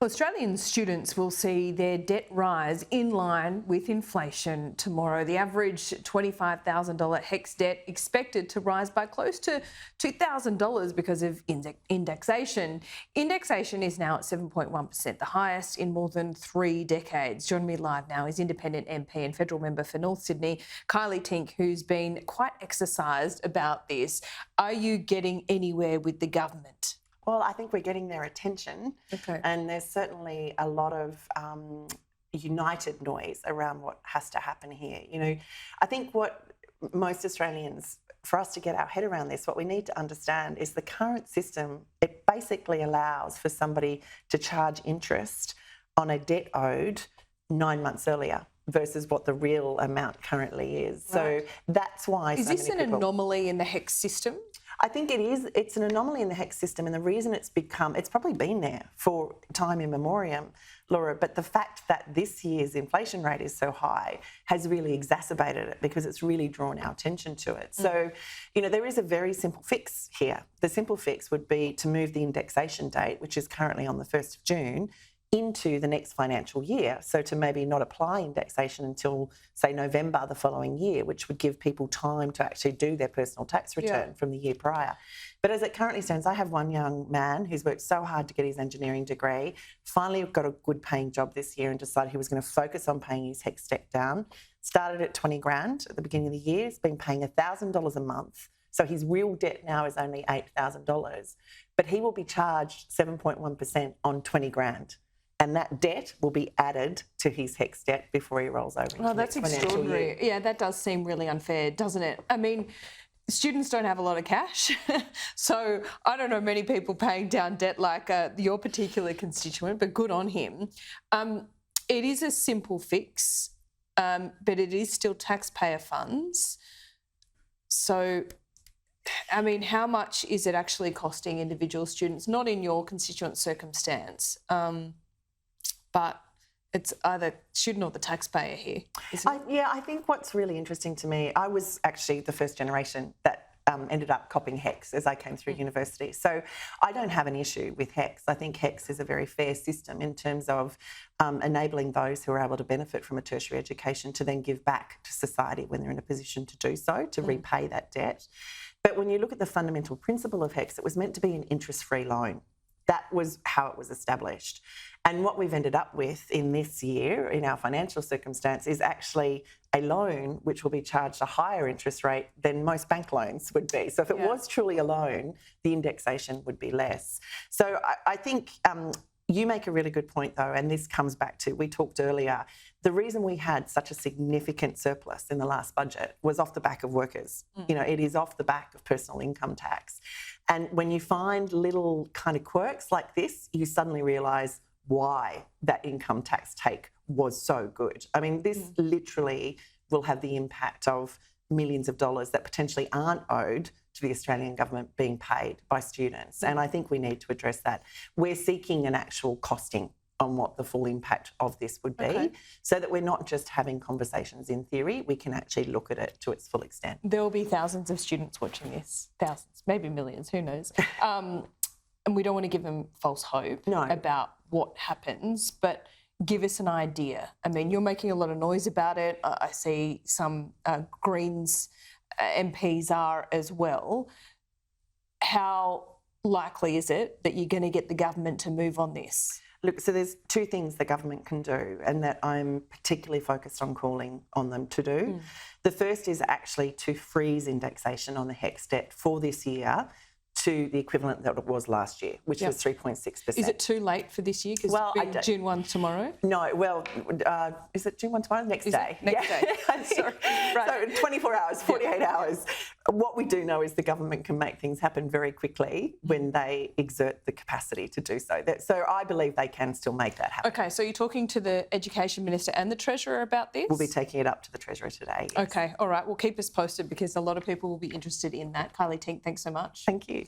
Well, Australian students will see their debt rise in line with inflation tomorrow. The average $25,000 HECS debt expected to rise by close to $2,000 because of indexation. Indexation is now at 7.1%, the highest in more than 3 decades. Joining me live now is independent MP and federal member for North Sydney, Kylea Tink, who's been quite exercised about this. Are you getting anywhere with the government? Well, I think we're getting their attention, and there's certainly a lot of united noise around what has to happen here. You know, I think what most Australians, for us to get our head around this, what we need to understand is the current system, it basically allows for somebody to charge interest on a debt owed 9 months earlier versus what the real amount currently is. Right. So that's why Is this an anomaly in the HECS system? I think it is. It's an anomaly in the HECS system, and the reason it's probably been there for time immemorial, Laura, but the fact that this year's inflation rate is so high has really exacerbated it because it's really drawn our attention to it. So, you know, there is a very simple fix here. The simple fix would be to move the indexation date, which is currently on the 1st of June, into the next financial year. So to maybe not apply indexation until, say, November the following year, which would give people time to actually do their personal tax return from the year prior. But as it currently stands, I have one young man who's worked so hard to get his engineering degree, finally got a good paying job this year and decided he was going to focus on paying his HECS debt down. Started at 20 grand at the beginning of the year. He's been paying $1,000 a month. So his real debt now is only $8,000. But he will be charged 7.1% on 20 grand. And that debt will be added to his HECS debt before he rolls over into the next financial year. Yeah, that does seem really unfair, doesn't it? I mean, students don't have a lot of cash. So I don't know many people paying down debt like your particular constituent, but good on him. It is a simple fix, but it is still taxpayer funds. So, I mean, how much is it actually costing individual students? Not in your constituent circumstance, but it's either student or the taxpayer here, isn't it? Yeah, I think what's really interesting to me, I was actually the first generation that ended up copying HECS as I came through university. So I don't have an issue with HECS. I think HECS is a very fair system in terms of enabling those who are able to benefit from a tertiary education to then give back to society when they're in a position to do so, to repay that debt. But when you look at the fundamental principle of HECS, it was meant to be an interest-free loan. That was how it was established. And what we've ended up with in this year, in our financial circumstance, is actually a loan which will be charged a higher interest rate than most bank loans would be. So if it was truly a loan, the indexation would be less. So I think you make a really good point, though, and this comes back to, we talked earlier, the reason we had such a significant surplus in the last budget was off the back of workers. You know, it is off the back of personal income tax. And when you find little kind of quirks like this, you suddenly realise why that income tax take was so good. I mean, this literally will have the impact of millions of dollars that potentially aren't owed to the Australian government being paid by students. And I think we need to address that. We're seeking an actual costing on what the full impact of this would be, so that we're not just having conversations in theory, we can actually look at it to its full extent. There will be thousands of students watching this, thousands, maybe millions, who knows. And we don't want to give them false hope about what happens, but give us an idea. I mean, you're making a lot of noise about it. I see some Greens MPs are as well. How likely is it that you're going to get the government to move on this? Look, so there's 2 things the government can do and that I'm particularly focused on calling on them to do. The first is actually to freeze indexation on the HECS debt for this year to the equivalent that it was last year, which was 3.6%. Is it too late for this year? Because it's June 1 tomorrow? No, well, is it June 1 tomorrow? Next day. Next day. Sorry. Right. So 24 hours, 48 hours. What we do know is the government can make things happen very quickly when they exert the capacity to do so. So I believe they can still make that happen. Okay, so you're talking to the Education Minister and the Treasurer about this? We'll be taking it up to the Treasurer today. Yes. Okay, all right. Well, keep us posted because a lot of people will be interested in that. Kylea Tink, thanks so much. Thank you.